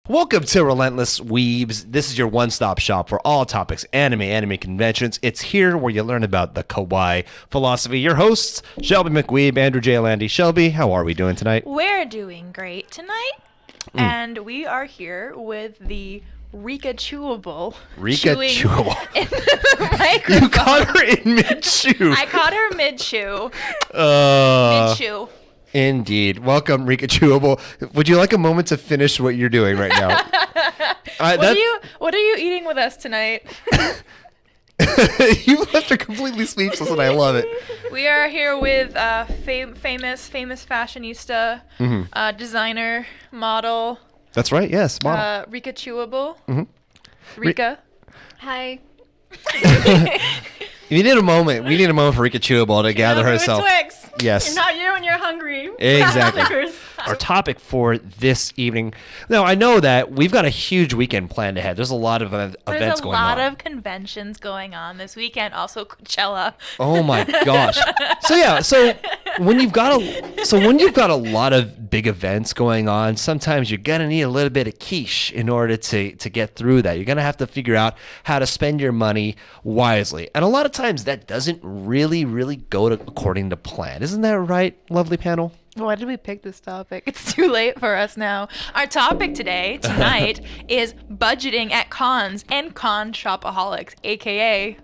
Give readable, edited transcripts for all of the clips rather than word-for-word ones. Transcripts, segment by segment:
Welcome to Relentless Weebs. This is your one-stop shop for all topics anime conventions. It's here where you learn about the kawaii philosophy. Your hosts, Shelby McWeeb, Andrew J. Landy. Shelby, how are we doing tonight? We're doing great tonight, and we are here with the Rikachuuable. Rikachuuable. In the microphone. You caught her in mid-chew. I caught her mid-chew. Mid-chew. Indeed. Welcome, Rikachuuable. Would you like a moment to finish what you're doing right now? What are you eating with us tonight? You left her completely speechless, and I love it. We are here with famous fashionista, designer, model. That's right. Yes, model. Rikachuuable. Mm-hmm. Rika. Hi. We need a moment for Rikachuuable to gather herself. Twix. Yes. You're not you when you're hungry. Exactly. Our topic for this evening. Now, I know that we've got a huge weekend planned ahead. There's a lot of events going on. There's a lot of conventions going on this weekend. Also, Coachella. Oh my gosh. So when you've got a lot of big events going on, sometimes you're gonna need a little bit of quiche in order to get through that. You're gonna have to figure out how to spend your money wisely, and a lot of times that doesn't really go according to plan. Isn't that right, lovely panel? Why did we pick this topic? It's too late for us now. Our topic tonight, is budgeting at cons and con shopaholics, aka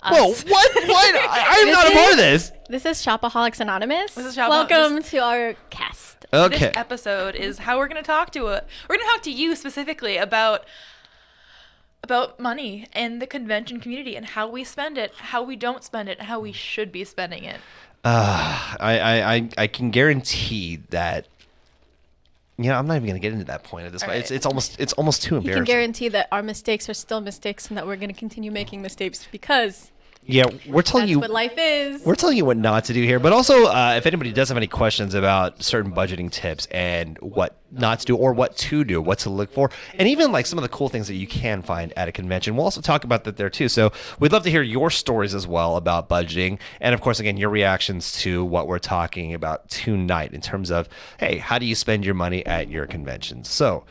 us. Whoa, what? I'm not a part of this. This is Shopaholics Anonymous. This is Welcome to our cast. Okay. This episode is how we're going to talk to it. We're going to talk to you specifically about money and the convention community and how we spend it, how we don't spend it, and how we should be spending it. I can guarantee that. I'm not even gonna get into that point at this point. Right. It's almost too embarrassing. You can guarantee that our mistakes are still mistakes and that we're going to continue making mistakes because we're telling that's you what life is. We're telling you what not to do here, but also if anybody does have any questions about certain budgeting tips and what not to do or what to do, what to look for, and even like some of the cool things that you can find at a convention, we'll also talk about that there too. So we'd love to hear your stories as well about budgeting, and of course, again, your reactions to what we're talking about tonight in terms of, hey, how do you spend your money at your conventions? So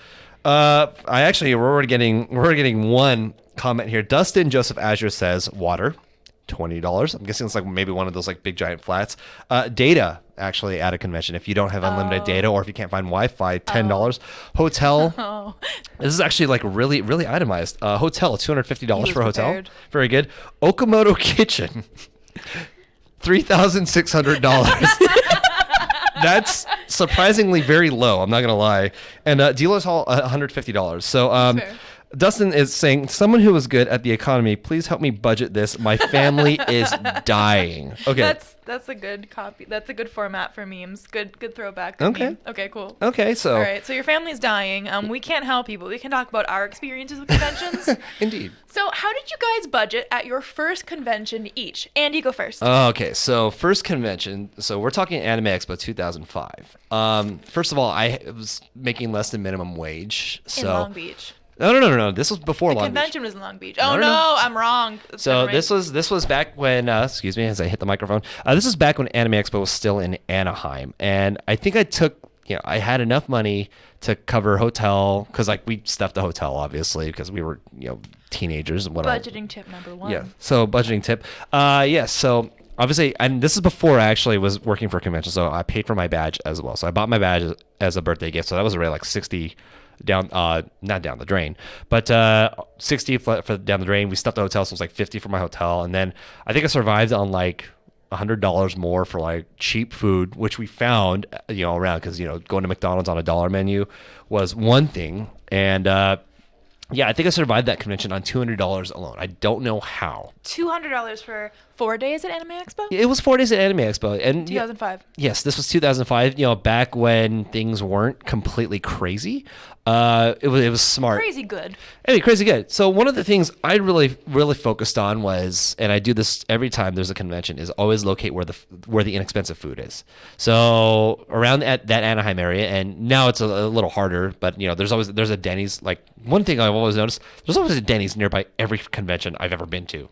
we're already getting one comment here. Dustin Joseph Azure says water. $20. I'm guessing it's like maybe one of those like big giant flats. Data actually at a convention. If you don't have unlimited data or if you can't find Wi-Fi, $10. Hotel. Oh. This is actually like really itemized. Hotel, $250 for a hotel. Prepared. Very good. Okamoto Kitchen, $3,600. That's surprisingly very low. I'm not gonna lie. And dealer's hall, $150. So Fair. Dustin is saying, someone who is good at the economy, please help me budget this. My family is dying. Okay. That's a good copy. That's a good format for memes. Good throwback. Okay. Meme. Okay, cool. Okay, so. All right, so your family's dying. We can't help you, but we can talk about our experiences with conventions. Indeed. So how did you guys budget at your first convention each? Andy, go first. Okay, so first convention. So we're talking Anime Expo 2005. First of all, I was making less than minimum wage. In Long Beach. No. This was before Long Beach. The convention was in Long Beach. Oh, no, I'm wrong. So Right. this was back when, excuse me as I hit the microphone. This was back when Anime Expo was still in Anaheim. And I think I had enough money to cover hotel, because like we stuffed the hotel, obviously, because we were, teenagers and whatnot. Budgeting tip number 1. Yeah, so budgeting tip. So obviously, and this is before I actually was working for a convention, so I paid for my badge as well. So I bought my badge as a birthday gift, so that was already like 60 down, not down the drain, but 60 for down the drain. We stuffed the hotel, so it was like 50 for my hotel, and then I think I survived on like $100 more for like cheap food, which we found around, because going to McDonald's on a dollar menu was one thing, and I think I survived that convention on $200 alone. I don't know how. $200 for 4 days at Anime Expo? It was 4 days at Anime Expo, and 2005. Yes, this was 2005. Back when things weren't completely crazy. It was smart. Crazy good. Anyway, crazy good. So one of the things I really focused on was, and I do this every time there's a convention, is always locate where the inexpensive food is. So around that Anaheim area, and now it's a little harder, but there's a Denny's. Like, one thing I've always noticed, there's always a Denny's nearby every convention I've ever been to.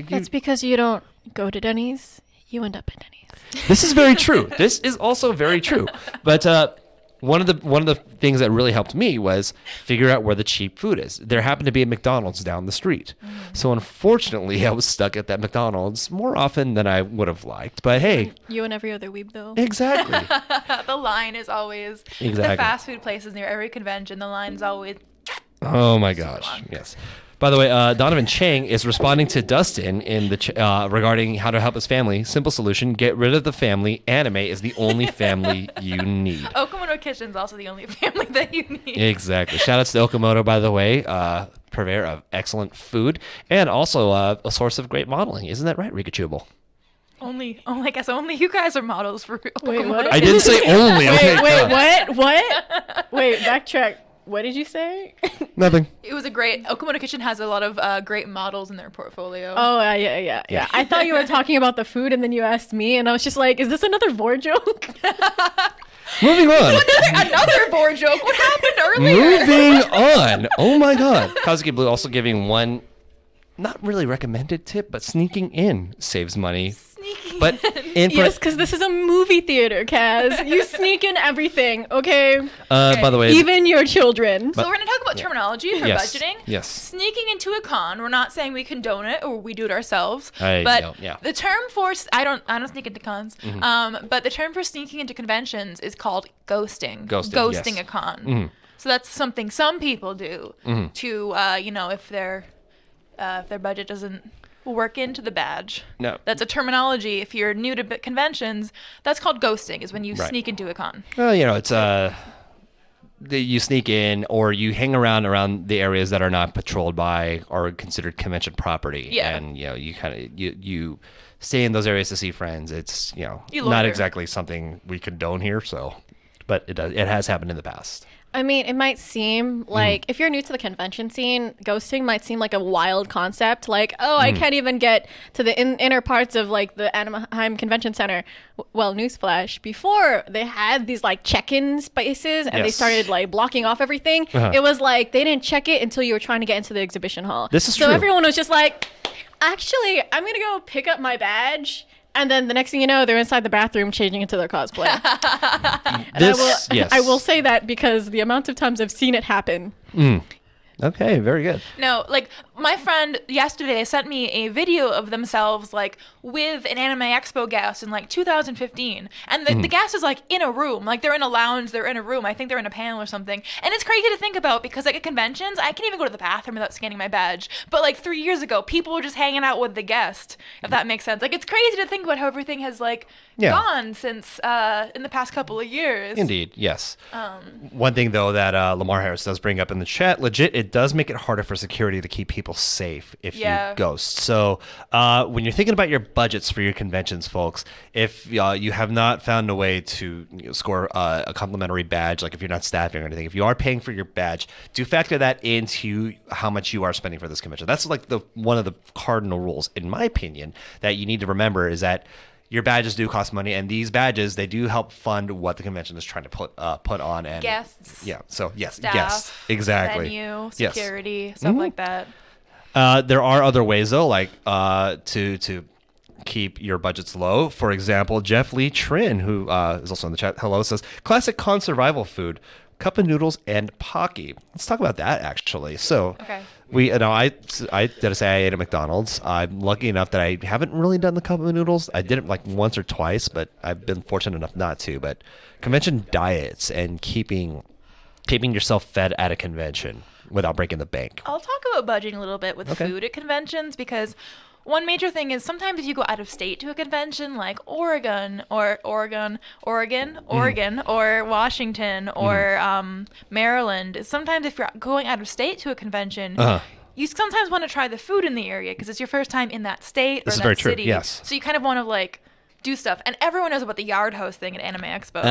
That's because you don't go to Denny's. You end up at Denny's. This is very true. This is also very true. But one of the things that really helped me was figure out where the cheap food is. There happened to be a McDonald's down the street. So unfortunately, I was stuck at that McDonald's more often than I would have liked. But hey, You and every other weeb, though. exactly. The line is always the Exactly. fast food places near every convention. The line's always Oh my gosh. Yes. By the way, Donovan Chang is responding to Dustin in the regarding how to help his family. Simple solution: get rid of the family. Anime is the only family you need. Okamoto Kitchen's also the only family that you need. Exactly. Shout outs to Okamoto, by the way, purveyor of excellent food and also a source of great modeling. Isn't that right, Rikachuuable? I guess only you guys are models for Wait, Okamoto. what? I didn't say only. Okay. What? Wait, backtrack. What did you say? Nothing. It was a great. Okamoto Kitchen has a lot of great models in their portfolio. Oh, yeah. I thought you were talking about the food, and then you asked me, and I was just like, is this another vor joke? Moving on. Another board joke. What happened earlier? Moving on. Oh my God. Kazuki Blue also giving one not really recommended tip, but sneaking in saves money. Sneaky. But in Yes, because this is a movie theater, Kaz. You sneak in everything, okay? by the way, Even your children. So we're going to talk about terminology for Yes. budgeting. Yes. Sneaking into a con. We're not saying we condone it or we do it ourselves. I but don't, yeah. the term for I don't sneak into cons. But the term for sneaking into conventions is called ghosting. Ghosting, yes. a con. So that's something some people do to if their budget doesn't work into the badge. No. That's a terminology. If you're new to conventions, that's called ghosting. Is when you Right. sneak into a con. well, it's you sneak in or you hang around the areas that are not patrolled by or considered convention property. Yeah. And you kind of you stay in those areas to see friends. It's You not loiter. exactly something we condone here. So, but it has happened in the past. I mean, it might seem like if you're new to the convention scene, ghosting might seem like a wild concept. Like, oh, I can't even get to the inner parts of like the Anaheim Convention Center. Well, newsflash: before they had these like check-in spaces and they Yes. started like blocking off everything, it was like they didn't check it until you were trying to get into the exhibition hall. This is so true. everyone was just like, actually, I'm gonna go pick up my badge. And then the next thing you know, they're inside the bathroom changing into their cosplay. Yes. I will say that because the amount of times I've seen it happen. Okay, very good. No, like my friend yesterday sent me a video of themselves like with an Anime Expo guest in like 2015, and the guest is like in a room, like they're in a lounge, they're in a room. I think they're in a panel or something, and it's crazy to think about because like at conventions, I can't even go to the bathroom without scanning my badge. But like 3 years ago, people were just hanging out with the guest, if that makes sense. Like it's crazy to think about how everything has like Yeah. gone since in the past couple of years. Indeed, yes. One thing, though, that Lamar Harris does bring up in the chat, legit, it does make it harder for security to keep people safe if Yeah. you ghost. So when you're thinking about your budgets for your conventions, folks, if you have not found a way to score a complimentary badge, like if you're not staffing or anything, if you are paying for your badge, do factor that into how much you are spending for this convention. That's like one of the cardinal rules, in my opinion, that you need to remember is that your badges do cost money, and these badges, they do help fund what the convention is trying to put on. And Guests. Yeah. So yes, Staff, guests, exactly. Venue, Yes. security, stuff like that. There are other ways though, like to keep your budgets low. For example, Jeff Lee Trin, who is also in the chat, hello, says classic con survival food: cup of noodles and Pocky. Let's talk about that actually. So Okay. I did say I ate at McDonald's. I'm lucky enough that I haven't really done the cup of noodles. I did it like once or twice, but I've been fortunate enough not to. But convention diets and keeping yourself fed at a convention without breaking the bank. I'll talk about budgeting a little bit with Okay. food at conventions because one major thing is sometimes if you go out of state to a convention like Oregon or Washington or Maryland, sometimes if you're going out of state to a convention, you sometimes want to try the food in the area because it's your first time in that state or This is that very true, city. yes. So you kind of want to like do stuff. And everyone knows about the Yard House thing at Anime Expo.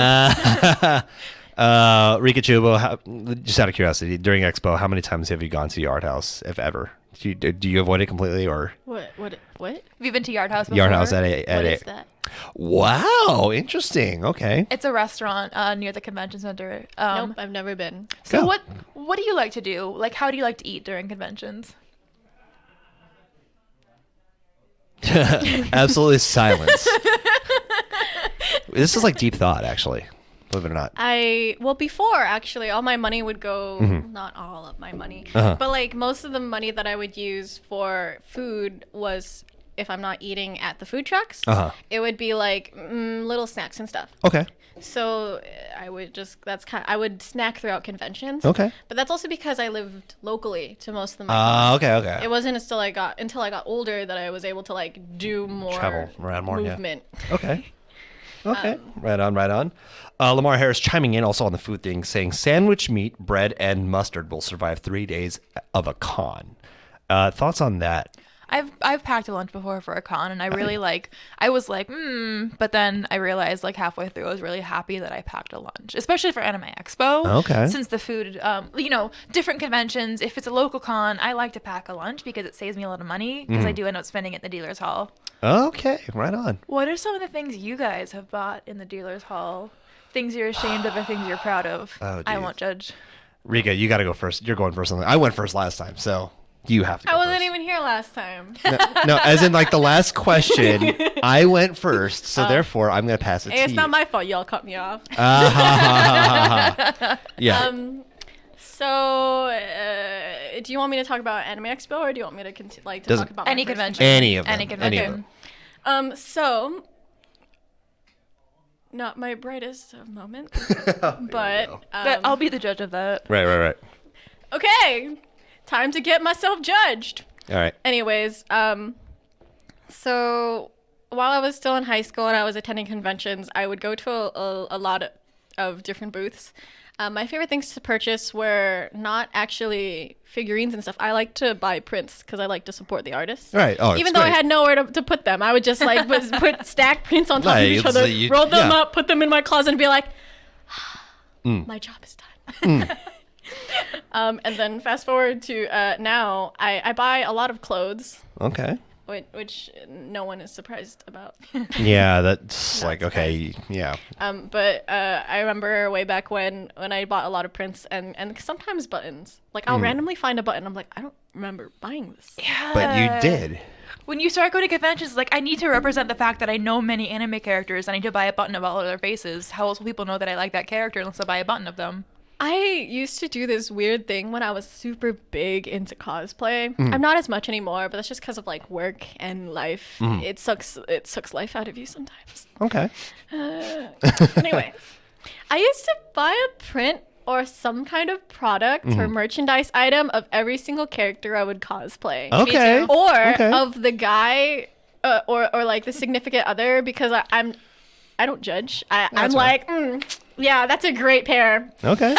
Rikachuuable, just out of curiosity, during Expo, how many times have you gone to Yard House, if ever? Do you avoid it completely, or What? Have you been to Yard House before? Yard House at What is that? Wow, interesting. Okay. It's a restaurant near the convention center. Nope, I've never been. So Go. what do you like to do? Like, how do you like to eat during conventions? Absolutely silence. This is like deep thought, actually. believe it or not. Before actually, all my money would go, not all of my money, Uh-huh. but like most of the money that I would use for food was if I'm not eating at the food trucks, it would be like little snacks and stuff. Okay. So I would I would snack throughout conventions. Okay. But that's also because I lived locally to most of my Okay. It wasn't until I got older that I was able to like do more Travel around more, yeah. movement. Okay. Okay. Right on. Lamar Harris chiming in also on the food thing, saying sandwich meat, bread, and mustard will survive 3 days of a con. Thoughts on that? I've packed a lunch before for a con, and I really I was like, but then I realized like halfway through I was really happy that I packed a lunch, especially for Anime Expo. Okay. Since the food, different conventions, if it's a local con, I like to pack a lunch because it saves me a lot of money because I do end up spending it in the dealer's hall. Okay, right on. What are some of the things you guys have bought in the dealer's hall? Things you're ashamed of or things you're proud of? Oh, I geez. won't judge. Rika, you got to go first. You're going first. I went first last time, so you have to go I wasn't first. even here last time. No, as in like the last question, I went first, so therefore I'm going to pass it to you. It's not my fault y'all cut me off. Yeah. So, do you want me to talk about Anime Expo, or do you want me to talk about Any my first convention? Any of them. Any Any of convention. them. So, not my brightest of moments, but I'll be the judge of that. Right. okay, time to get myself judged. All right. Anyways, so while I was still in high school and I was attending conventions, I would go to a lot of different booths. My favorite things to purchase were not actually figurines and stuff. I like to buy prints because I like to support the artists. Right. Oh, Even though I had nowhere to put them, I would just like put stack prints on top of each other, roll them up, put them in my closet, and be like, my job is done. And then fast forward to now, I buy a lot of clothes. Okay. Which no one is surprised about. Yeah, that's like, okay, yeah. But I remember way back when I bought a lot of prints and sometimes buttons. Like I'll randomly find a button. I'm like, I don't remember buying this. Yeah. But you did. When you start going to conventions, like I need to represent the fact that I know many anime characters. I need to buy a button of all of their faces. How else will people know that I like that character unless I buy a button of them? I used to do this weird thing when I was super big into cosplay. I'm not as much anymore, but that's just because of like work and life. It sucks life out of you sometimes. Okay. Anyway, I used to buy a print or some kind of product or merchandise item of every single character I would cosplay. Okay. Or of the guy or like the significant other, because I don't judge. I'm like, yeah, that's a great pair. Okay. And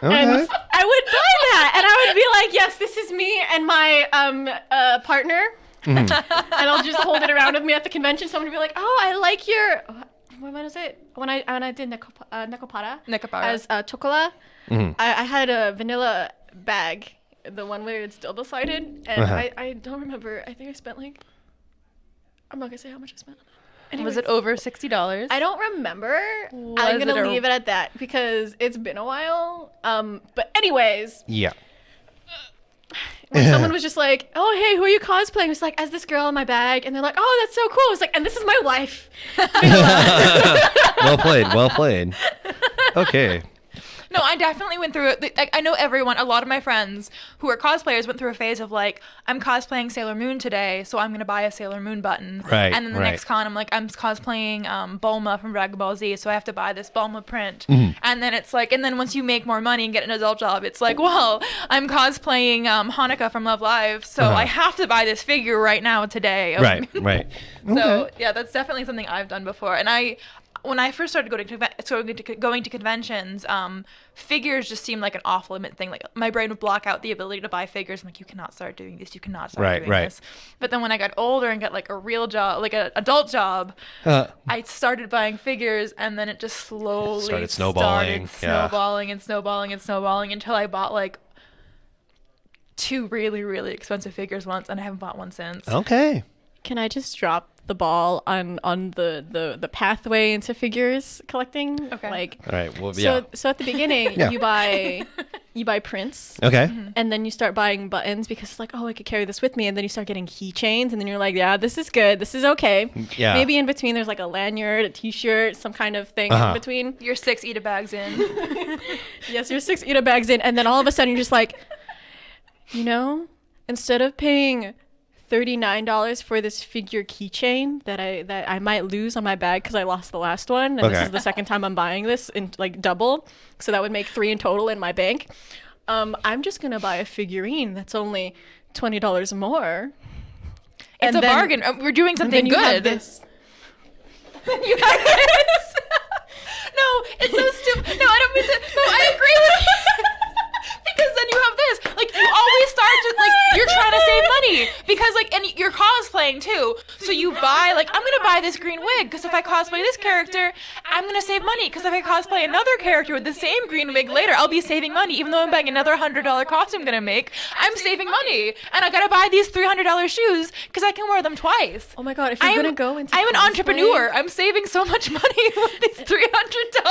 I would buy that, and I would be like, yes, this is me and my partner. And I'll just hold it around with me at the convention. Someone would be like, oh, I like your, what was it? When I did Nekopara as Chocola, I had a vanilla bag, the one where it's double-sided, and I don't remember. I think I spent like, I'm not going to say how much I spent on it. Was it over $60? I don't remember. I'm going to leave it at that because it's been a while. But anyways. Yeah. When someone was just like, oh, hey, who are you cosplaying? It was like, as this girl in my bag. And they're like, oh, that's so cool. It's like, and this is my wife. Well played. Okay. No, I definitely went through it. Like, I know a lot of my friends who are cosplayers went through a phase of like, I'm cosplaying Sailor Moon today, so I'm going to buy a Sailor Moon button. Right, And then the next con, I'm like, I'm cosplaying Bulma from Dragon Ball Z, so I have to buy this Bulma print. And then it's like, and then once you make more money and get an adult job, it's like, well, I'm cosplaying Hanukkah from Love Live, so I have to buy this figure right now today. Right. So, yeah, that's definitely something I've done before. And when I first started going to conventions, figures just seemed like an off-limit thing. Like my brain would block out the ability to buy figures. I'm like, you cannot start doing this. You cannot start doing this. But then when I got older and got like a real job, like an adult job, I started buying figures, and then it just slowly started snowballing until I bought like 2 really, really expensive figures once, and I haven't bought one since. Okay. Can I just drop the ball on the pathway into figures collecting? Okay. Like, all right. Well, yeah. So at the beginning, Yeah. you buy you buy prints. Okay. And then you start buying buttons because it's like, oh, I could carry this with me. And then you start getting keychains. And then you're like, yeah, this is good. This is okay. Yeah. Maybe in between there's like a lanyard, a t-shirt, some kind of thing in between. You're 6 Eda bags in. Yes, you're 6 Eda bags in. And then all of a sudden you're just like, instead of paying $39 for this figure keychain that I might lose on my bag because I lost the last one, and this is the second time I'm buying this in like double, so that would make 3 in total in my bank. I'm just gonna buy a figurine that's only $20 more. It's a bargain. We're doing something you good. Have this. You have this. No, it's so stupid. No, I don't mean to. No, I agree with you. Because then you have this, like, you always start to, like, you're trying to save money because, like, and you're cosplaying too, so you buy, like, I'm gonna buy this green wig because if I cosplay this character, I'm gonna save money because if I cosplay another character with the same green wig later, I'll be saving money. Even though I'm buying another $100 costume I'm gonna make, I'm saving money, and I gotta buy these $300 shoes because I can wear them twice. Oh my god, if you're gonna go into I'm an cosplay, entrepreneur. I'm saving so much money with these $300.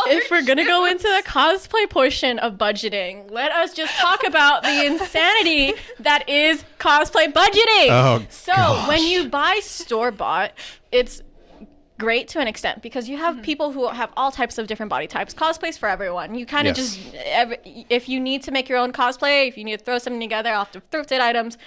If we're gonna go into the cosplay portion of budgeting, let us just talk about the insanity that is cosplay budgeting. Oh, so gosh. when you buy store-bought, it's great to an extent because you have people who have all types of different body types. Cosplay's for everyone. You kind of Yes. if you need to make your own cosplay, if you need to throw something together off the thrifted items,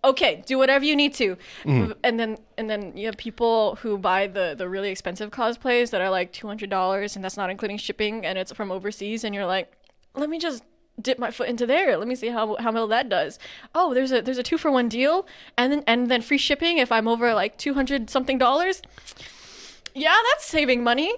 okay, do whatever you need to. And then you have people who buy the really expensive cosplays that are like $200 and that's not including shipping and it's from overseas and you're like, let me just dip my foot into there. Let me see how well that does. Oh, there's a 2-for-1 deal and then free shipping if I'm over like $200 something. Yeah, that's saving money.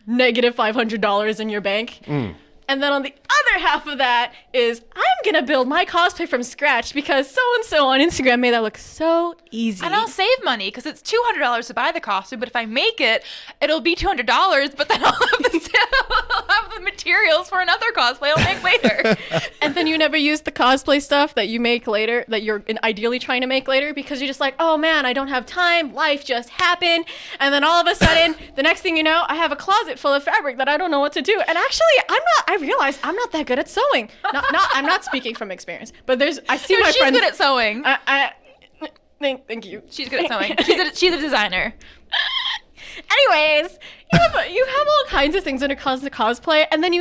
Negative $500 in your bank. And then on the other half of that is I'm going to build my cosplay from scratch because so-and-so on Instagram made that look so easy. And I'll save money because it's $200 to buy the costume, but if I make it, it'll be $200, but then I'll have the materials for another cosplay I'll make later. And then you never use the cosplay stuff that you make later, that you're ideally trying to make later because you're just like, oh man, I don't have time. Life just happened. And then all of a sudden, the next thing you know, I have a closet full of fabric that I don't know what to do. And actually, I realize I'm not that good at sewing. I'm not speaking from experience, but I see my She's friends. good at sewing. Thank you. She's good at sewing. She's a designer. Anyways, you have all kinds of things when it comes to cosplay, and then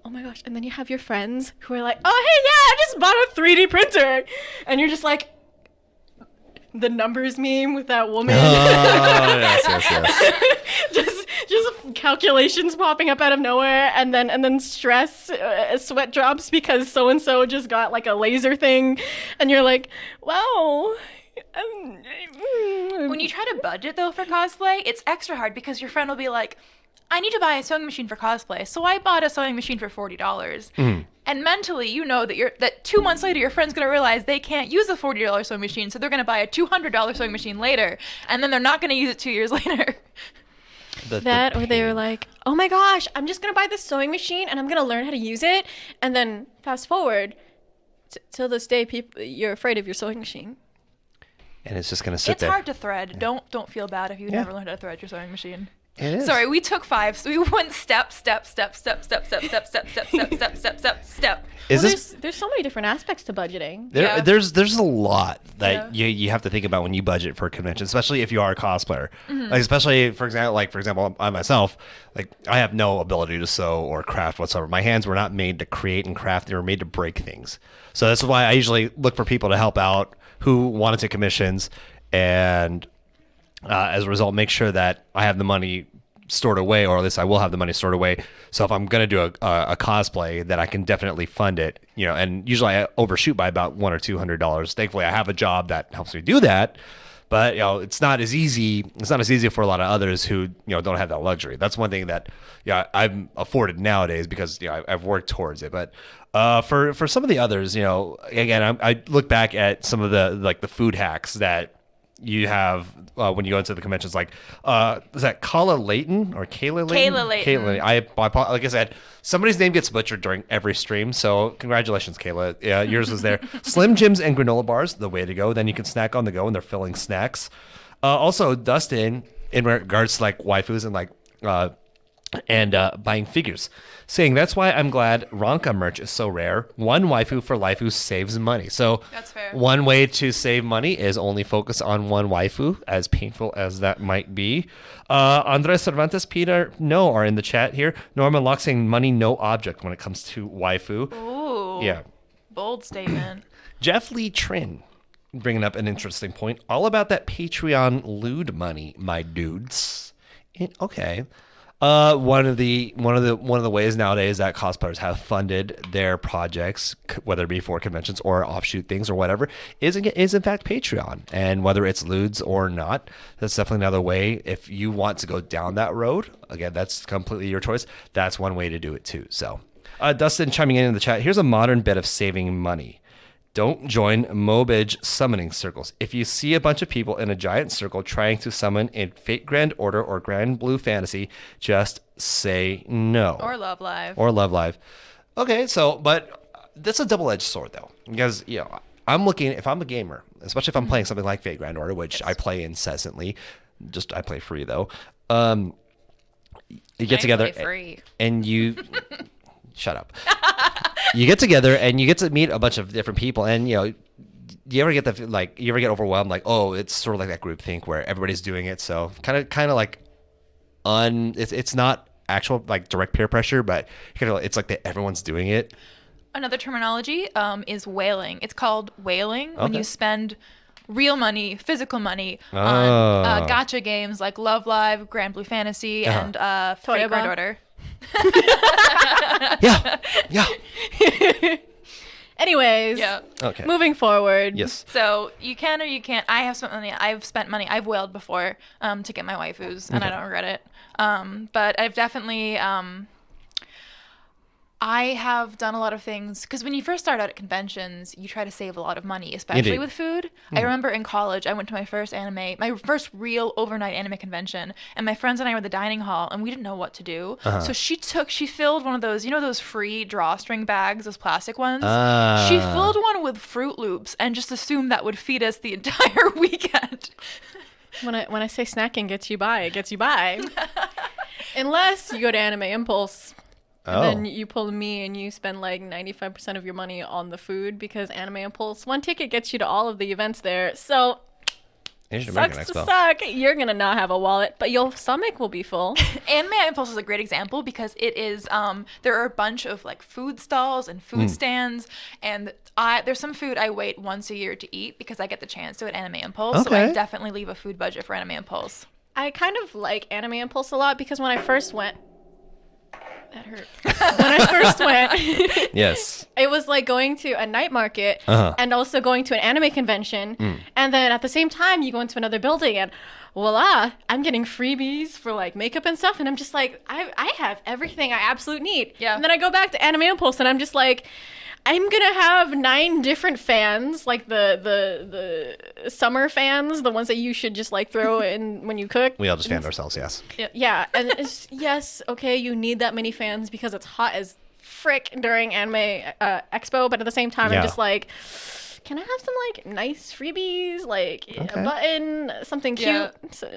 oh my gosh, and then you have your friends who are like, oh hey, yeah, I just bought a 3D printer, and you're just like, the numbers meme with that woman. Oh, yes. just calculations popping up out of nowhere, and then stress, sweat drops because so and so just got like a laser thing, and you're like, wow. When you try to budget though for cosplay, it's extra hard because your friend will be like, I need to buy a sewing machine for cosplay, so I bought a sewing machine for $40. And mentally, you know that 2 months later, your friend's gonna realize they can't use a $40 sewing machine, so they're gonna buy a $200 sewing machine later, and then they're not gonna use it 2 years later. Or they were like, oh my gosh, I'm just gonna buy this sewing machine and I'm gonna learn how to use it, and then fast forward till this day, you're afraid of your sewing machine. And it's just gonna sit It's there. hard to thread. Don't feel bad if you never learned how to thread your sewing machine. It is. Sorry, we took 5, so we went step. Is There's so many different aspects to budgeting. There's a lot that you have to think about when you budget for a convention, especially if you are a cosplayer. Like especially for example, I myself, like I have no ability to sew or craft whatsoever. My hands were not made to create and craft; they were made to break things. So that's why I usually look for people to help out who want to take commissions, and as a result, make sure that I have the money stored away, or at least I will have the money stored away. So if I'm going to do a cosplay, that I can definitely fund it, and usually I overshoot by about $100 or $200. Thankfully, I have a job that helps me do that, but it's not as easy. It's not as easy for a lot of others who, don't have that luxury. That's one thing that, I'm afforded nowadays because, I've worked towards it. But for some of the others, again, I look back at some of the food hacks that you have when you go into the conventions, like is that Kayla Layton or Kayla Layton? Kayla Layton. Kayla, like I said, somebody's name gets butchered during every stream, so congratulations, Kayla. Yeah, yours was there. Slim Jims and granola bars, the way to go. Then you can snack on the go, and they're filling snacks. Also, Dustin, in regards to like waifus and like and buying figures, saying that's why I'm glad Ranka merch is so rare. One waifu for laifu saves money. So That's fair. one way to save money is only focus on one waifu, as painful as that might be. Andres Cervantes, Peter, no, are in the chat here. Norman Locke saying money no object when it comes to waifu. Ooh. Yeah. Bold statement. Jeff Lee Trin bringing up an interesting point. All about that Patreon lewd money, my dudes. Okay. One of the ways nowadays that cosplayers have funded their projects, whether it be for conventions or offshoot things or whatever, is in fact Patreon. And whether it's lewds or not, that's definitely another way. If you want to go down that road, again, that's completely your choice. That's one way to do it too. So, Dustin chiming in the chat. Here's a modern bit of saving money. Don't join Mobage summoning circles. If you see a bunch of people in a giant circle trying to summon in Fate Grand Order or Grand Blue Fantasy, just say no. Or Love Live. Or Love Live. Okay, so, but that's a double-edged sword, though. Because, I'm looking, if I'm a gamer, especially if I'm playing something like Fate Grand Order, which I play incessantly, I play free, though. You get together Free. and you... Shut up. You get together and you get to meet a bunch of different people, and you ever get overwhelmed, like, oh, it's sort of like that group think where everybody's doing it, so kind of like it's not actual like direct peer pressure, but it's like that everyone's doing it. Another terminology is wailing. It's called wailing when Okay. you spend real money, physical money on gacha games like Love Live, Grand Blue Fantasy, and Fate Grand Order. Yeah. Anyways, Yeah. Okay. moving forward. Yes. So you can or you can't. I have spent money. I've spent money. I've wailed before to get my waifus, and I don't regret it. But I've definitely. I have done a lot of things because when you first start out at conventions, you try to save a lot of money, especially Indeed. with food. I remember in college, I went to my first real overnight anime convention, and my friends and I were in the dining hall, and we didn't know what to do. So she filled one of those, those free drawstring bags, those plastic ones. She filled one with Fruit Loops and just assumed that would feed us the entire weekend. When I say snacking gets you by, it gets you by. Unless you go to Anime Impulse. And then you pull me and you spend like 95% of your money on the food because Anime Impulse, one ticket gets you to all of the events there. So, Asian American sucks to Expo. suck. You're going to not have a wallet, but your stomach will be full. Anime Impulse is a great example because it is there are a bunch of like food stalls and food stands, and there's some food I wait once a year to eat because I get the chance to at Anime Impulse. So I Okay. definitely leave a food budget for Anime Impulse. I kind of like Anime Impulse a lot because when I first went, that hurt. When I first went, Yes. it was like going to a night market and also going to an anime convention. And then at the same time, you go into another building and voila, I'm getting freebies for like makeup and stuff. And I'm just like, I have everything I absolutely need. Yeah. And then I go back to Anime Impulse and I'm just like, I'm gonna have 9 different fans, like the summer fans, the ones that you should just like throw in when you cook. We all just fanned ourselves, yes. Yeah, and it's yes, okay, you need that many fans because it's hot as frick during Anime Expo, but at the same time, Yeah. I'm just like, can I have some like nice freebies, like a Okay. button, something cute? Yeah. So,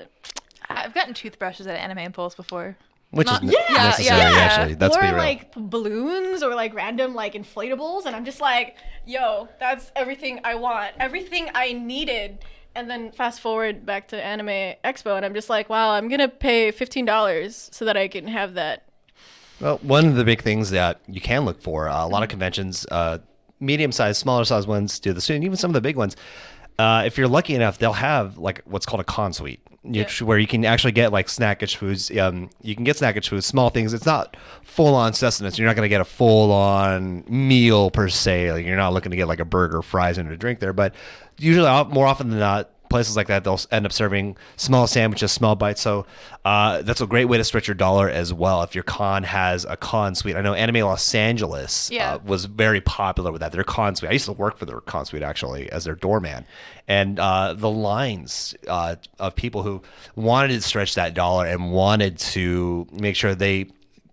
I've gotten toothbrushes at Anime Impulse before. Which is Yeah, necessary, yeah. actually. That's or be real. like balloons or like random like inflatables, and I'm just like, yo, that's everything I want, everything I needed. And then fast forward back to Anime Expo, and I'm just like, wow, I'm gonna pay $15 so that I can have that. Well, one of the big things that you can look for, a lot of conventions, medium-sized, smaller-sized ones do this, and even some of the big ones, if you're lucky enough, they'll have like what's called a con suite, where you can actually get like snackage foods. You can get snackage foods, small things. It's not full-on sustenance. You're not going to get a full-on meal per se. Like, you're not looking to get like a burger, fries, and a drink there. But usually, more often than not, places like that, they'll end up serving small sandwiches, small bites. So that's a great way to stretch your dollar as well. If your con has a con suite, I know Anime Los Angeles was very popular with that. Their con suite. I used to work for their con suite actually as their doorman, and the lines of people who wanted to stretch that dollar and wanted to make sure they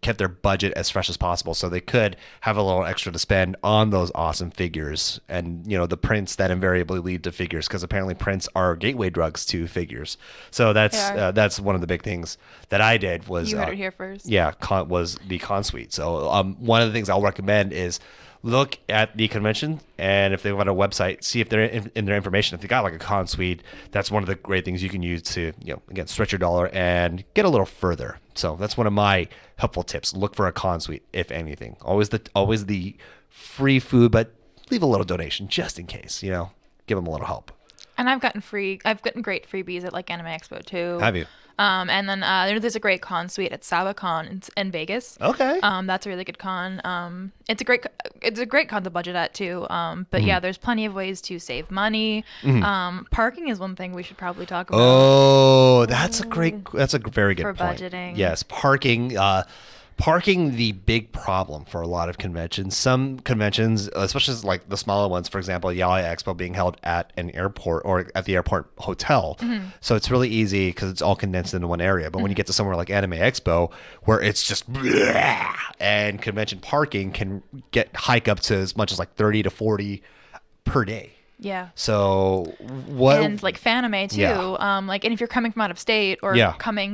kept their budget as fresh as possible, so they could have a little extra to spend on those awesome figures, and the prints that invariably lead to figures, because apparently prints are gateway drugs to figures. So that's one of the big things that I did was You heard it here first. Yeah, was the con suite. So one of the things I'll recommend is look at the convention, and if they've got a website, see if they're in their information. If they got like a con suite, that's one of the great things you can use to, again, stretch your dollar and get a little further. So that's one of my helpful tips. Look for a con suite, if anything. Always the free food, but leave a little donation just in case. Give them a little help. And I've gotten great freebies at like Anime Expo too. Have you? And then there's a great con suite at SabaCon in Vegas. Okay. That's a really good con. It's a great con to budget at too. But yeah, there's plenty of ways to save money. Parking is one thing we should probably talk about. Oh, that's a very good for point. budgeting. Yes, parking. Parking, the big problem for a lot of conventions. Some conventions, especially like the smaller ones, for example, Yaya Expo being held at an airport or at the airport hotel. So it's really easy because it's all condensed into one area. But when you get to somewhere like Anime Expo, where it's just and convention parking can hike up to as much as like 30 to 40 per day. Yeah. So what? And like Fanime too. Yeah. And if you're coming from out of state or Yeah.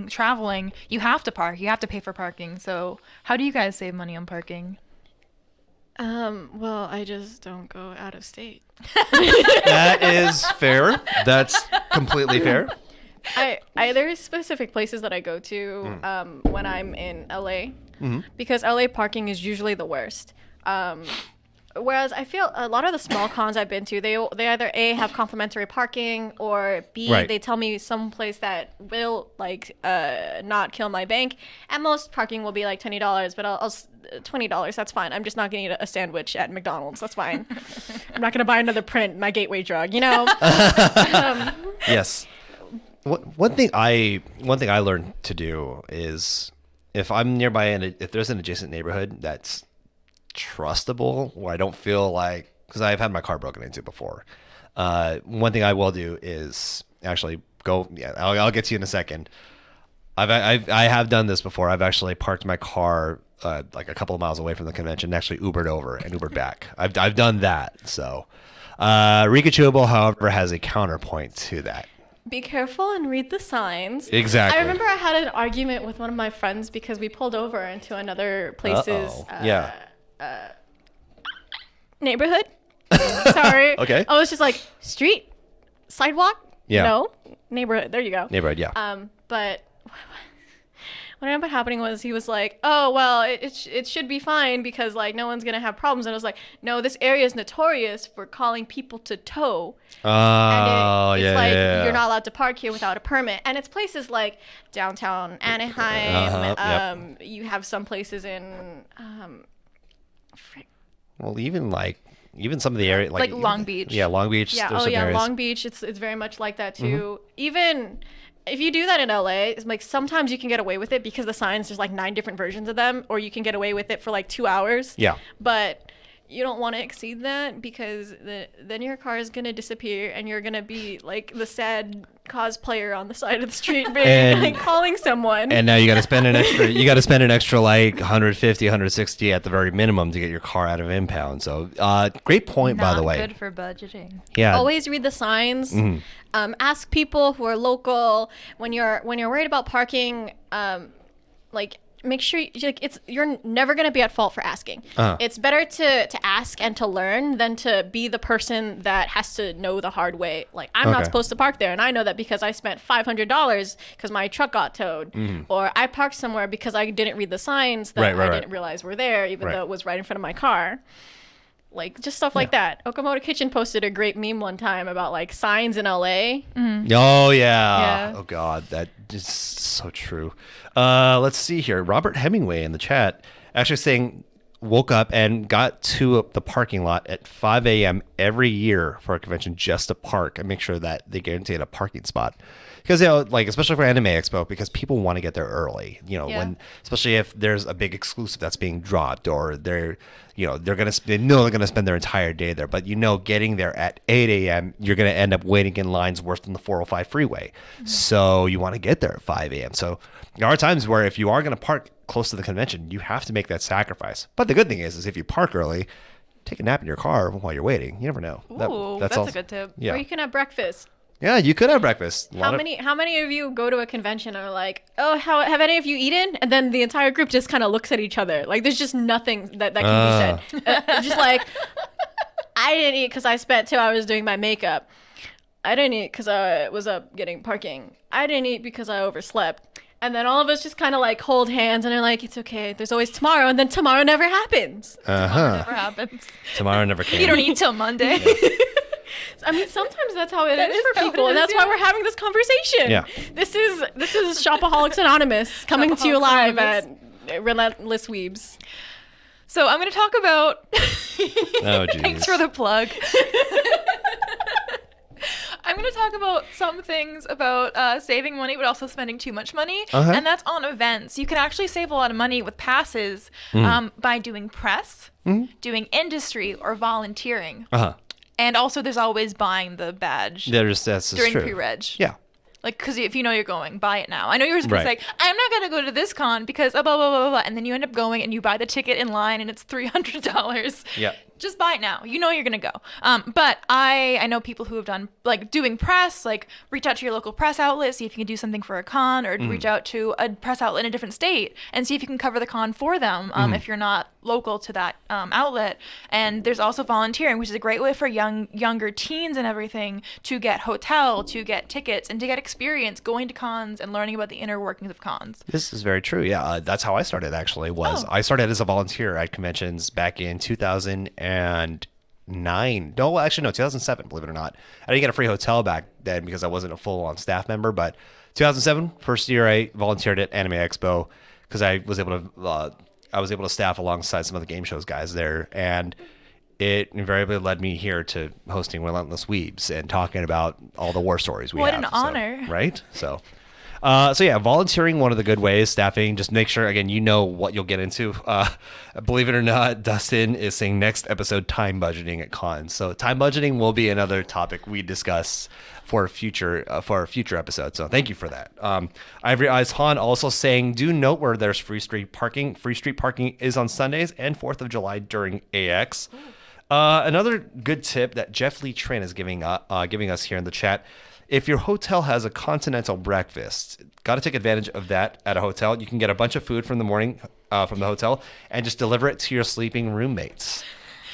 traveling, you have to park. You have to pay for parking. So how do you guys save money on parking? Well, I just don't go out of state. That is fair. That's completely fair. There's specific places that I go to when I'm in LA, because LA parking is usually the worst. Whereas I feel a lot of the small cons I've been to, they either A, have complimentary parking, or B, Right. they tell me some place that will not kill my bank. At most, parking will be like $20, but I'll $20. That's fine. I'm just not getting a sandwich at McDonald's. That's fine. I'm not gonna buy another print, my gateway drug. Yes. One thing I learned to do is if I'm nearby and if there's an adjacent neighborhood that's trustable, where I don't feel like, because I've had my car broken into before. One thing I will do is actually go. Yeah, I'll get to you in a second. I have done this before. I've actually parked my car like a couple of miles away from the convention, and actually Ubered over and Ubered back. I've done that. So Rikachuuable, however, has a counterpoint to that. Be careful and read the signs. Exactly. I remember I had an argument with one of my friends because we pulled over into another place's neighborhood. Sorry. Okay. I was just like, street, sidewalk. Yeah. No, neighborhood. There you go. Neighborhood, yeah. But what ended up happening was he was like, oh, well, it should be fine because like no one's gonna have problems. And I was like, no, this area is notorious for calling people to tow. Oh, and yeah, it's like yeah. you're not allowed to park here without a permit. And it's places like downtown Anaheim. You have some places in Well, even some of the area like Long Beach. Yeah, Long Beach. Yeah. there's Oh some yeah, areas. Long Beach. It's very much like that too. Even if you do that in LA, it's like sometimes you can get away with it because the signs, there's like 9 different versions of them, or you can get away with it for like 2 hours. Yeah. But you don't want to exceed that because then your car is gonna disappear and you're gonna be like the sad cosplayer on the side of the street, like calling someone. And now you got to spend an extra like 150, 160 at the very minimum to get your car out of impound. So great point, by the way. Not good for budgeting. Yeah. Always read the signs. Ask people who are local when you're worried about parking. Make sure you're never gonna be at fault for asking. It's better to ask and to learn than to be the person that has to know the hard way. Like I'm not supposed to park there, and I know that because I spent $500 because my truck got towed, or I parked somewhere because I didn't read the signs that I didn't realize were there, even though it was right in front of my car. Like just stuff like that. Okamoto Kitchen posted a great meme one time about like signs in LA. Oh yeah. Oh god, that is so true. Let's see here. Robert Hemingway in the chat actually saying woke up and got to the parking lot at 5 a.m. every year for a convention just to park and make sure that they guaranteed a parking spot. Because especially for Anime Expo, because people want to get there early. When especially if there's a big exclusive that's being dropped, or they know they're gonna spend their entire day there. But getting there at 8 a.m., you're gonna end up waiting in lines worse than the 405 freeway. So you want to get there at 5 a.m. So there are times where if you are gonna park close to the convention, you have to make that sacrifice. But the good thing is if you park early, take a nap in your car while you're waiting. You never know. Ooh, that's a good tip. Yeah. Or you can have breakfast. Yeah, you could have breakfast. How many of you go to a convention and are like, oh, have any of you eaten? And then the entire group just kind of looks at each other. Like, there's just nothing that can be said. Just like, I didn't eat because I spent 2 hours doing my makeup. I didn't eat because I was up getting parking. I didn't eat because I overslept. And then all of us just kind of like hold hands and are like, it's okay. There's always tomorrow. And then tomorrow never happens. Tomorrow never happens. Tomorrow never came. You don't eat till Monday. I mean, sometimes that's how it is is for how it people, and is, that's why we're having this conversation. Yeah. This is Shopaholics Anonymous coming to you Shopaholics live Anonymous. at Relentless Weebs. So I'm going to talk about. Oh, geez. Thanks for the plug. I'm going to talk about some things about saving money, but also spending too much money. Uh-huh. And that's on events. You can actually save a lot of money with passes by doing press, doing industry, or volunteering. Uh-huh. And also, there's always buying the badge That's during true. pre-reg. Yeah. Like, because if you know you're going, buy it now. I know you're just going Right. to say, I'm not going to go to this con because blah, blah, blah, blah, blah. And then you end up going and you buy the ticket in line and it's $300. Yeah. Just buy it now. You know you're going to go. But I know people who have done, like, doing press, like, reach out to your local press outlet, see if you can do something for a con, or reach out to a press outlet in a different state and see if you can cover the con for them if you're not local to that outlet. And there's also volunteering, which is a great way for younger teens and everything to get hotel, to get tickets, and to get experience going to cons and learning about the inner workings of cons. This is very true. Yeah, that's how I started. Actually, I started as a volunteer at conventions back in 2009. No, actually, no, 2007. Believe it or not, I didn't get a free hotel back then because I wasn't a full-on staff member. But 2007, first year, I volunteered at Anime Expo because I was able to staff alongside some of the game shows guys there, and it invariably led me here to hosting Relentless Weebs and talking about all the war stories we What have. an honor. Right? So yeah, volunteering, one of the good ways. Staffing, just make sure, again, you know what you'll get into. Believe it or not, Dustin is saying next episode, time budgeting at cons. So time budgeting will be another topic we discuss for a future episode. So thank you for that. Ivory Eyes Han also saying, do note where there's free street parking. Free street parking is on Sundays and 4th of July during AX. Another good tip that Jeff Lee Tran is giving us here in the chat. If your hotel has a continental breakfast, got to take advantage of that at a hotel. You can get a bunch of food from the morning from the hotel and just deliver it to your sleeping roommates.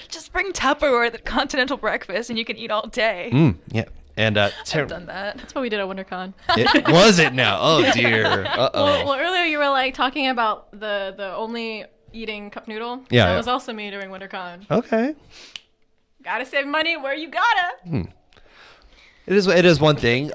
Just bring Tupperware, the continental breakfast, and you can eat all day. Yeah. And I've done that. That's what we did at WinterCon. Was it now? Oh dear. Uh-oh. Well, earlier you were like talking about the only eating cup noodle. Yeah, That yeah. was also me during WinterCon. Okay. Gotta save money where you gotta. It is one thing.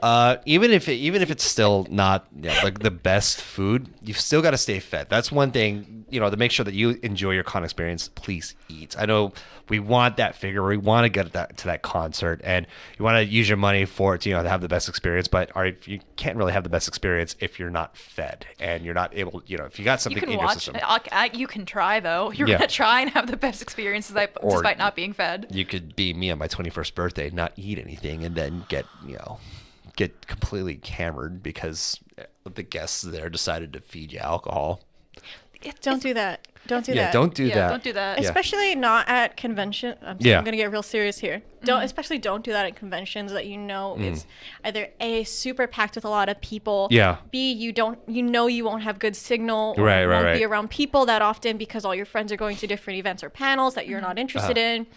Even if it's still not like the best food, you've still got to stay fed. That's one thing. To make sure that you enjoy your con experience. Please eat. I know we want that figure. We want to get to that concert, and you want to use your money for it to have the best experience. But you can't really have the best experience if you're not fed and you're not able. If you got something You can in your watch. system. You can try though. You're Yeah. gonna try and have the best experiences despite not being fed. You could be me on my 21st birthday, not eat anything, and then get completely hammered because the guests there decided to feed you alcohol. Don't do that. Don't do Yeah, that. don't do that. Don't do that. Yeah. Especially not at convention. I'm gonna get real serious here. Especially don't do that at conventions that it's either A, super packed with a lot of people. Yeah. B, you won't have good signal. Or Right, you right, won't be right. around people that often because all your friends are going to different events or panels that you're not interested in.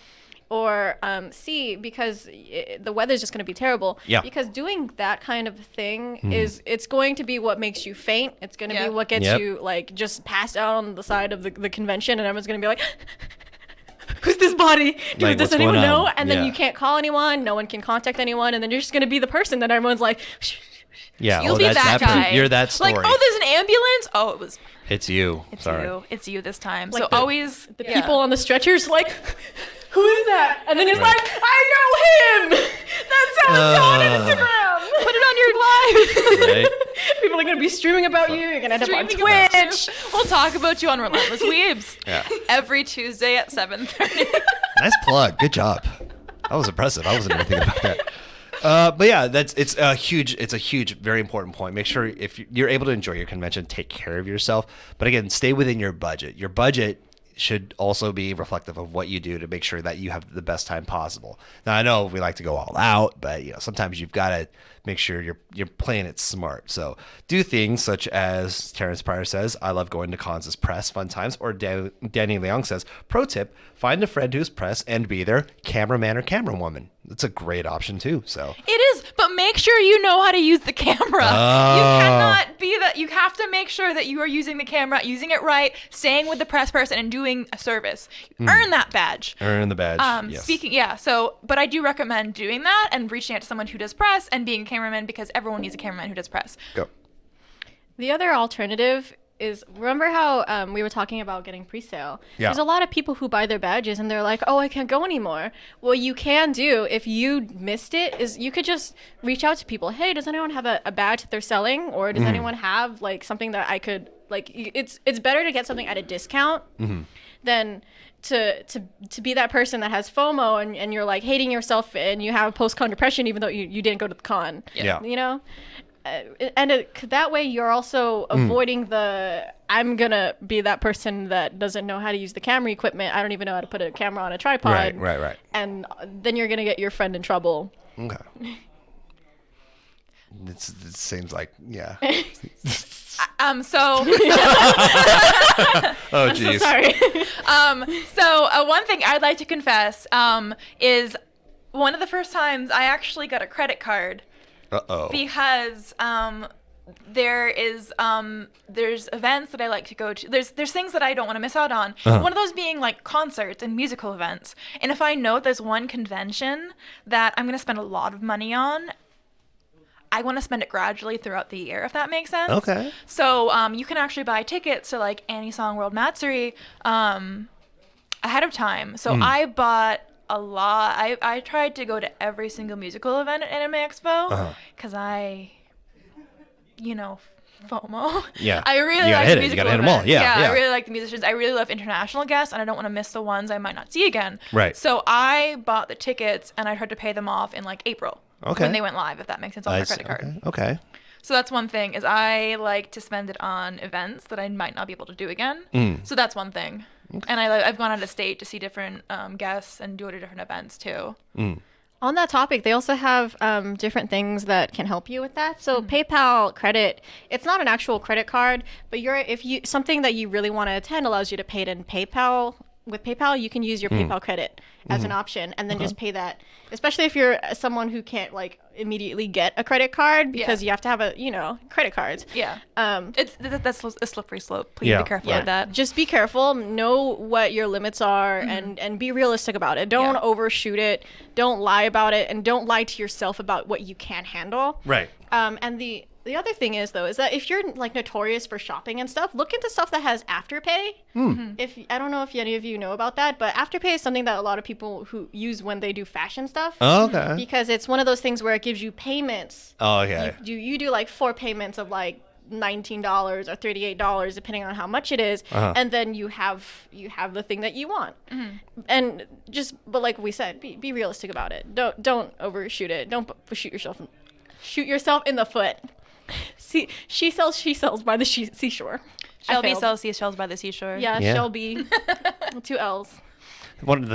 Or C, because the weather's just going to be terrible. Yeah. Because doing that kind of thing it's going to be what makes you faint. It's going to be what gets Yep. you like just passed out on the side of the convention, and everyone's going to be like, who's this body? Like, Does what's anyone going know? on? And then Yeah. you can't call anyone. No one can contact anyone. And then you're just going to be the person that everyone's like, Yeah, You'll be that guy. You're that story. Like, oh, there's an ambulance. Oh, It's you. it's Sorry. you. It's you this time. Like so the- always the people on the stretchers like, who is that? And then he's Right. like, I know him. That's how it's on Instagram. Put it on your live. Right? People are going to be streaming about you. You're going to end up on Streaming about Twitch. you. We'll talk about you on Relentless Weebs. Yeah. Every Tuesday at 7:30. Nice plug. Good job. That was impressive. I wasn't even thinking about that. But yeah, it's a huge, very important point. Make sure if you're able to enjoy your convention, take care of yourself. But again, stay within your budget. Your budget should also be reflective of what you do to make sure that you have the best time possible. Now, I know we like to go all out, but sometimes you've got to make sure you're playing it smart. So do things such as Terrence Pryor says, I love going to cons as press, fun times, or Danny Leong says, pro tip, find a friend who's press and be their cameraman or camerawoman. That's a great option too. So it is, but make sure you know how to use the camera. You cannot be that. You have to make sure that you are using the camera, using it right, staying with the press person, and doing a service. Earn that badge. Earn the badge. Yes. But I do recommend doing that and reaching out to someone who does press and being a cameraman, because everyone needs a cameraman who does press. Go. The other alternative is, remember how we were talking about getting pre-sale? Yeah. There's a lot of people who buy their badges and they're like, oh, I can't go anymore. What you can do if you missed it is you could just reach out to people. Hey, does anyone have a badge that they're selling? Or does anyone have like something that I could, like, it's better to get something at a discount than to be that person that has FOMO and you're like hating yourself and you have post-con depression even though you didn't go to the con. Yeah. You know? That way you're also avoiding I'm gonna be that person that doesn't know how to use the camera equipment. I don't even know how to put a camera on a tripod. Right. And then you're gonna get your friend in trouble. Okay. It seems like, yeah. So Oh, geez. So sorry. One thing I'd like to confess is one of the first times I actually got a credit card. Uh-oh. Because there's events that I like to go to. There's things that I don't want to miss out on. One of those being like concerts and musical events. And if I know there's one convention that I'm going to spend a lot of money on, I want to spend it gradually throughout the year, if that makes sense. Okay. So you can actually buy tickets to like Annie Song World Matsuri ahead of time. So I bought a lot. I tried to go to every single musical event at Anime Expo because FOMO. Yeah. I really You gotta like hit the it. You musical gotta hit 'em all. events. Yeah. I really like the musicians. I really love international guests, and I don't want to miss the ones I might not see again. Right. So I bought the tickets, and I tried to pay them off in like April. Okay. When they went live, if that makes sense, on my credit card. Okay. So that's one thing, is I like to spend it on events that I might not be able to do again. So that's one thing. Okay. And I've gone out of state to see different guests and go to different events too. On that topic, they also have different things that can help you with that. So PayPal credit, it's not an actual credit card, but something that you really want to attend allows you to pay it in PayPal. With PayPal, you can use your PayPal credit as an option and then just pay that, especially if you're someone who can't like immediately get a credit card because you have to have credit cards. Yeah. That's a slippery slope. Please be careful Yeah. with that. Just be careful. Know what your limits are and be realistic about it. Don't overshoot it. Don't lie about it, and don't lie to yourself about what you can handle. Right. And the other thing is that if you're like notorious for shopping and stuff, look into stuff that has Afterpay. If I don't know if any of you know about that, but Afterpay is something that a lot of people who use when they do fashion stuff. Oh, okay. Because it's one of those things where it gives you payments. Oh, okay. You do like 4 payments of like $19 or $38 depending on how much it is, and then you have the thing that you want. And but like we said, be realistic about it. Don't overshoot it. Don't shoot yourself in the foot. See, she sells by the seashore. Shelby sells seashells by the seashore. Yeah. Shelby. 2 L's. One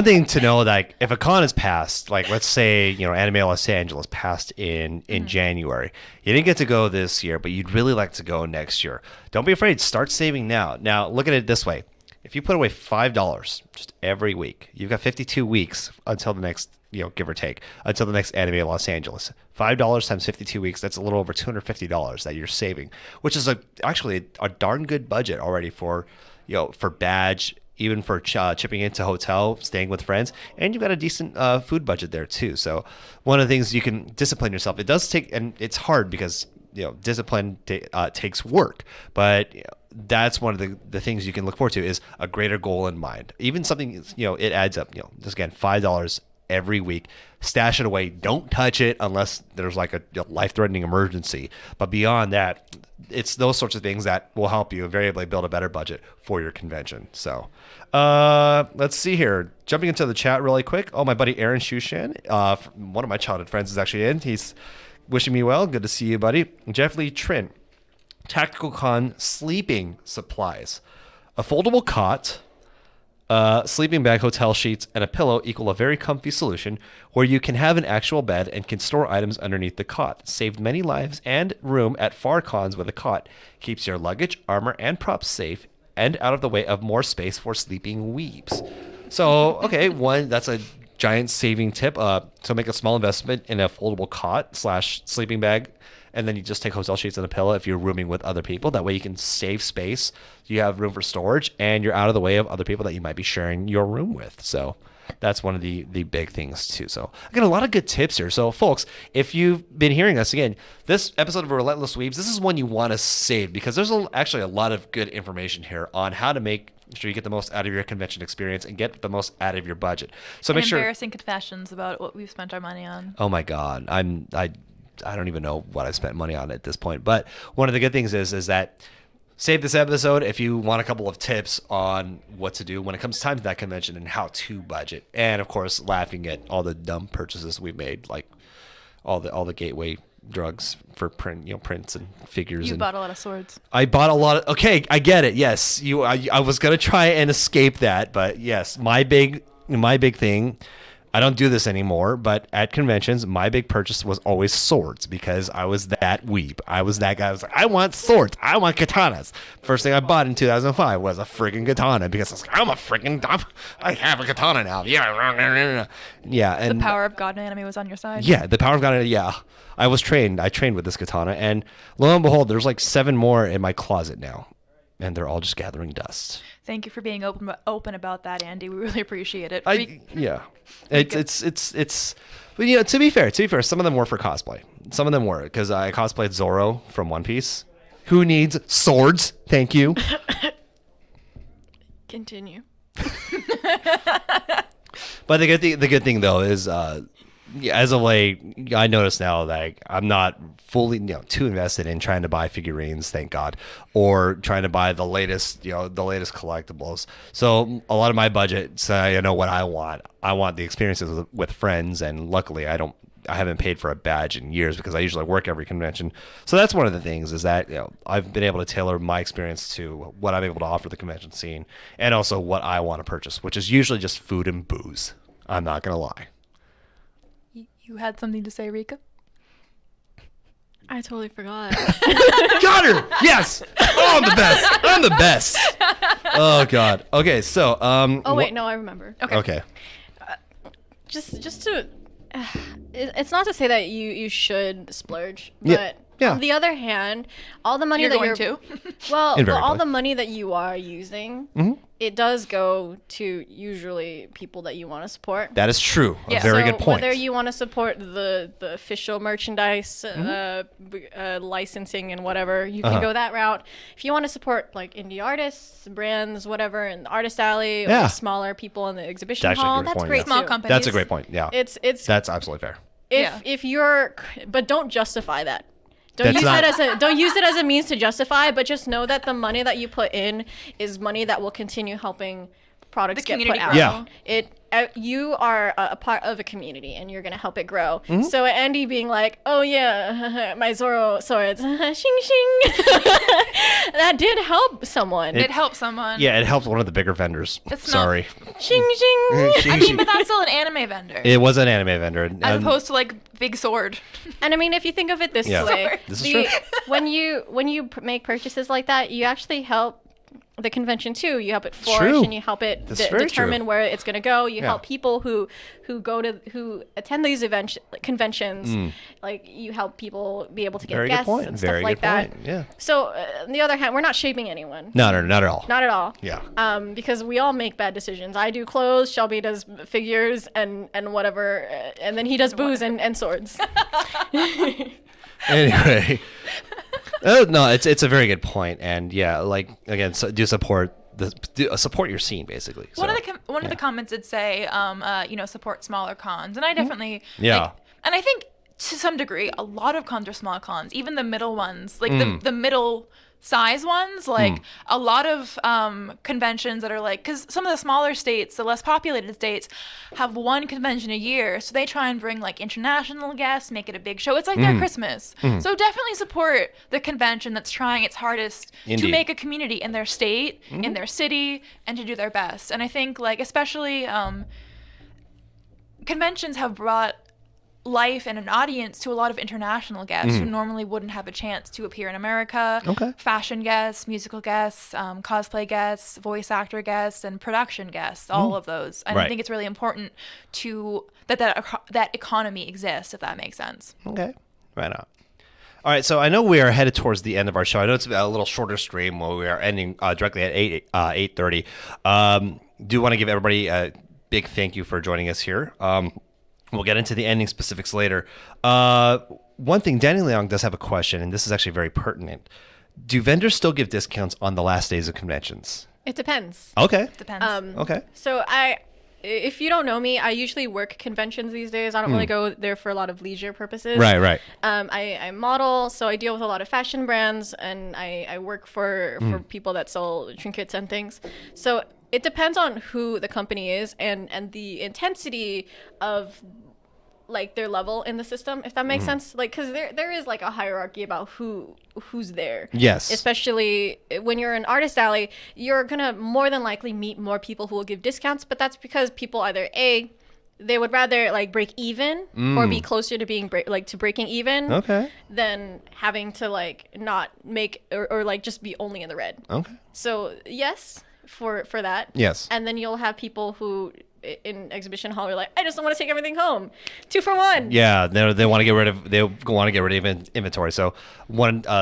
thing to know, like if a con is passed, like let's say Anime Los Angeles passed in January, you didn't get to go this year, but you'd really like to go next year. Don't be afraid. Start saving now. Now look at it this way: if you put away $5 just every week, you've got 52 weeks until the next, give or take, until the next Anime Los Angeles. $5 times 52 weeks, that's a little over $250 that you're saving, which is actually a darn good budget already for badge, even for chipping into hotel, staying with friends, and you've got a decent food budget there too. So one of the things you can discipline yourself. It does take, and it's hard because discipline takes work, but that's one of the things you can look forward to is a greater goal in mind. Even something it adds up. Just again, $5 every week. Stash it away. Don't touch it unless there's like a life-threatening emergency. But beyond that, it's those sorts of things that will help you invariably build a better budget for your convention. So let's see here. Jumping into the chat really quick. Oh, my buddy Aaron Shushan, one of my childhood friends, is actually in. He's wishing me well. Good to see you, buddy. Jeff Lee Trent, Tactical Con sleeping supplies. A foldable cot, sleeping bag, hotel sheets, and a pillow equal a very comfy solution where you can have an actual bed and can store items underneath the cot. Saved many lives and room at far cons with a cot. Keeps your luggage, armor, and props safe and out of the way of more space for sleeping weebs. So, okay, that's a giant saving tip. So make a small investment in a foldable cot / sleeping bag, and then you just take hotel sheets and a pillow if you're rooming with other people. That way you can save space. You have room for storage, and you're out of the way of other people that you might be sharing your room with. So that's one of the big things too. So I got a lot of good tips here. So folks, if you've been hearing us again, this episode of Relentless Weebs, this is one you want to save because there's actually a lot of good information here on how to make sure you get the most out of your convention experience and get the most out of your budget. So make sure. Embarrassing confessions about what we've spent our money on. Oh my God, I don't even know what I've spent money on at this point. But one of the good things is that save this episode if you want a couple of tips on what to do when it comes time to that convention and how to budget. And of course, laughing at all the dumb purchases we made, like all the gateway drugs for prints and figures. You and bought a lot of swords. I bought a lot of. Okay, I get it. Yes, I was gonna try and escape that, but yes, my big thing. I don't do this anymore, but at conventions, my big purchase was always swords because I was that weeb. I was that guy. I was like, I want swords. I want katanas. First thing I bought in 2005 was a freaking katana because I was like, I have a katana now. Yeah. Yeah. And The power of God and anime was on your side. yeah, the power of God. Yeah. I trained with this katana, and lo and behold, there's like 7 more in my closet now, and they're all just gathering dust. Thank you for being open about that, Andy. We really appreciate it. Yeah, it's. But to be fair, some of them were for cosplay. Some of them were because I cosplayed Zoro from One Piece. Who needs swords? Thank you. Continue. But the good thing though is, as of late, I notice now that I'm not fully too invested in trying to buy figurines, thank God, or trying to buy the latest collectibles. So a lot of my budget, I know what I want. I want the experiences with friends, and luckily I haven't paid for a badge in years because I usually work every convention. So that's one of the things is that I've been able to tailor my experience to what I'm able to offer the convention scene, and also what I want to purchase, which is usually just food and booze. I'm not gonna lie. You had something to say, Rika? I totally forgot. Got her. Yes. Oh, I'm the best. Oh God. Okay. So Oh wait, no, I remember. Okay. Just to, it's not to say that you should splurge, Yeah. but Yeah. on the other hand, all the money You're that going you're to? well, Invariably. all the money that you are using, it does go to usually people that you want to support. That is true. Yeah. A very So good point. Whether you want to support the official merchandise, licensing and whatever, you can go that route. If you want to support like indie artists, brands, whatever, in the artist alley, Yeah. or smaller people in the exhibition That's actually a hall, great that's point, great yeah. Small too. companies. That's a great point. Yeah. It's That's absolutely fair. but don't justify that. That's Don't use it as a means to justify, but just know that the money that you put in is money that will continue helping products The get put community out. grow. Yeah. You are a part of a community, and you're gonna help it grow. So Andy being like, "Oh yeah, my Zoro swords, shing shing," that did help someone. It helped someone. Yeah, it helped one of the bigger vendors. It's not- Sorry. Shing shing. I mean, but that's still an anime vendor. It was an anime vendor. as opposed to like big sword. And I mean, if you think of it this Yeah. way, This is true. when you make purchases like that, you actually help the convention too. You help it flourish, True. and you help it That's very determine true. where it's going to go. You Yeah. help people who attend these conventions. Like you help people be able to get Very good guests point. and stuff Very like good that. point. Yeah. So on the other hand, we're not shaming anyone. No, not at all. Not at all. Yeah. Because we all make bad decisions. I do clothes, Shelby does figures and whatever, and then he does booze and swords. Anyway. Oh, no, it's a very good point, and yeah, like again, do support support your scene basically. So, One of the comments did say, support smaller cons, and I definitely Yeah. and I think to some degree, a lot of cons are small cons. Even the middle ones, like the middle size ones, like a lot of conventions that are like, because some of the smaller states, the less populated states, have one convention a year, so they try and bring like international guests, make it a big show. It's like their Christmas. So definitely support the convention that's trying its hardest Indeed. to make a community in their state, in their city, and to do their best. And I think like especially conventions have brought life and an audience to a lot of international guests who normally wouldn't have a chance to appear in America. Okay. Fashion guests, musical guests, cosplay guests, voice actor guests, and production guests, all of those. And Right. I think it's really important to that economy exists, if that makes sense. Okay. Right on. All right, so I know we are headed towards the end of our show. I know it's a little shorter stream where we are ending directly at 8:30. Do want to give everybody a big thank you for joining us here. We'll get into the ending specifics later. One thing, Danny Leong does have a question, and this is actually very pertinent. Do vendors still give discounts on the last days of conventions? It depends. Okay. Depends. Okay. So if you don't know me, I usually work conventions these days. I don't really go there for a lot of leisure purposes. Right. I model, so I deal with a lot of fashion brands, and I work for people that sell trinkets and things. So it depends on who the company is and the intensity of like their level in the system, if that makes sense. Like, because there is like a hierarchy about who's there. Yes. Especially when you're an artist alley, you're gonna more than likely meet more people who will give discounts, but that's because people either they would rather like break even or be closer to being breaking even Okay. than having to like not make or like just be only in the red. Okay. So yes, for that. Yes. And then you'll have people who in exhibition hall are like, I just don't want to take everything home. 2 for 1. Yeah, they want to get rid of inventory. So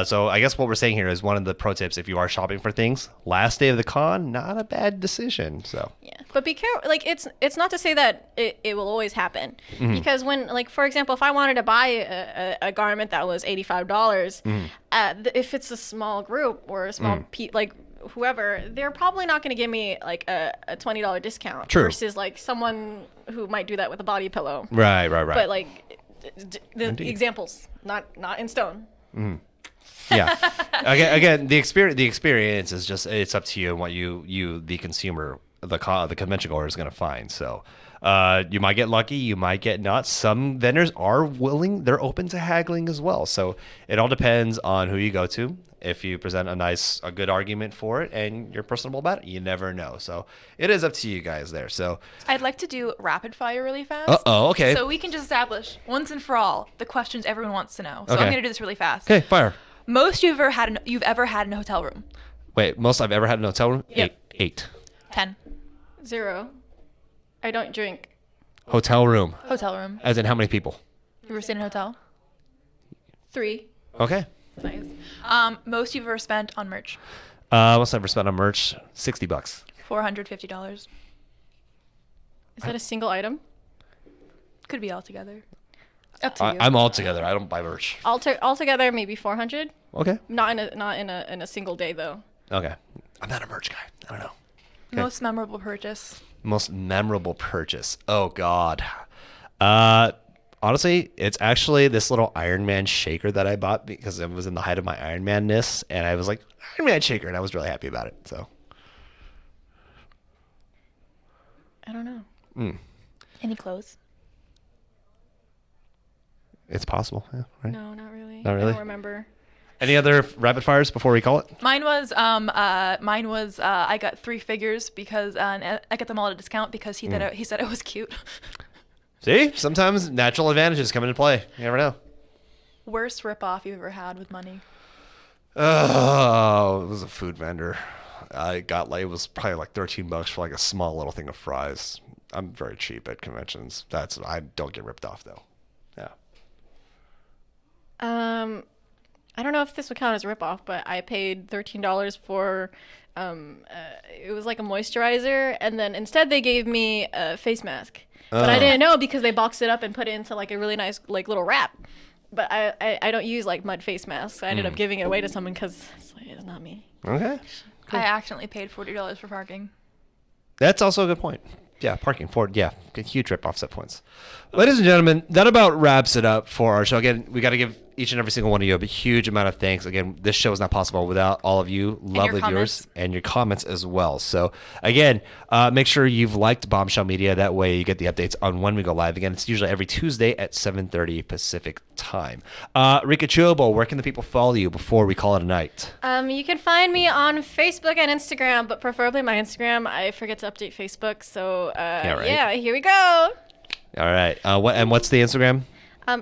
so I guess what we're saying here is one of the pro tips: if you are shopping for things last day of the con, not a bad decision. So Yeah, but be careful. Like it's not to say that it will always happen, because when, like, for example, if I wanted to buy a garment that was $85, if it's a small group or a small like whoever, they're probably not going to give me like a $20 discount. True. Versus like someone who might do that with a body pillow. right. But like the examples, not in stone. Yeah. Again, the experience is just, it's up to you and what you the consumer, the convention goer is going to find. So you might get lucky, you might get not. Some vendors are willing, they're open to haggling as well. So it all depends on who you go to. If you present a good argument for it and you're personable about it, you never know. So it is up to you guys there. So I'd like to do rapid fire really fast. okay. So we can just establish once and for all the questions everyone wants to know. So Okay. I'm going to do this really fast. Okay, fire. Most you've ever had in a hotel room? Wait, most I've ever had in a hotel room? Yep. Eight. 10. 0. I don't drink. Hotel room. Hotel room. As in how many people? You ever stayed in a hotel? 3. Okay. Nice. Most you've ever spent on merch? Most I've ever spent on merch, $60. $450. Is that a single item? Could be all together. Up to you. I'm all together. I don't buy merch. Altogether, maybe 400. Okay. Not in a single day though. Okay. I'm not a merch guy. I don't know. Okay. Most memorable purchase? Most memorable purchase. Oh God. Honestly, it's actually this little Iron Man shaker that I bought because it was in the height of my Iron Man-ness, and I was like, Iron Man shaker, and I was really happy about it. So. I don't know. Any clothes? It's possible. Yeah, right. No, not really. Not really? I don't remember. Any other rapid fires before we call it? Mine was I got 3 figures because I got them all at a discount because he said it was cute. See, sometimes natural advantages come into play. You never know. Worst ripoff you've ever had with money? Oh, it was a food vendor. It was probably like $13 for like a small little thing of fries. I'm very cheap at conventions. I don't get ripped off though. Yeah. I don't know if this would count as a ripoff, but I paid $13 for it was like a moisturizer, and then instead they gave me a face mask. But I didn't know because they boxed it up and put it into like a really nice like little wrap. But I don't use like mud face masks. I ended up giving it away to someone because it's not me. Okay. I accidentally paid $40 for parking. That's also a good point. Yeah, parking for huge rip offset points. Ladies and gentlemen, that about wraps it up for our show. Again, we got to give each and every single one of you a huge amount of thanks. Again, this show is not possible without all of you lovely viewers and your comments as well. So again, make sure you've liked Bombshell Media. That way you get the updates on when we go live. Again, it's usually every Tuesday at 7:30 Pacific time. Rikachuuable, where can the people follow you before we call it a night? You can find me on Facebook and Instagram, but preferably my Instagram. I forget to update Facebook, so yeah, here we go. All right. What's the Instagram?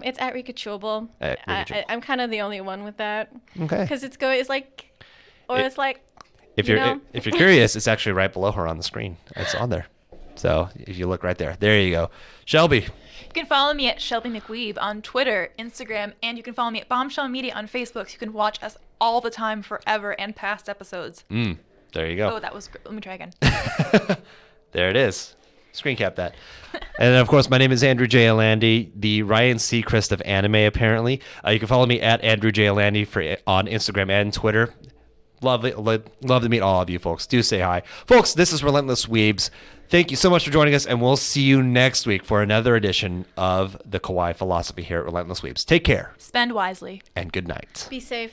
It's at Rikachuuable. I'm kind of the only one with that. Okay. Because it's like. If you're curious, it's actually right below her on the screen. It's on there. So if you look right there you go. Shelby. You can follow me at Shelby McWeeb on Twitter, Instagram, and you can follow me at Bombshell Media on Facebook. So you can watch us all the time, forever, and past episodes. There you go. Oh, that was great. Let me try again. There it is. Screen cap that. And then, of course, my name is Andrew J. Alandi, the Ryan Seacrest of anime, apparently. You can follow me at Andrew J. Alandi on Instagram and Twitter. Love to meet all of you folks. Do say hi. Folks, this is Relentless Weebs. Thank you so much for joining us, and we'll see you next week for another edition of the Kawaii Philosophy here at Relentless Weebs. Take care. Spend wisely. And good night. Be safe.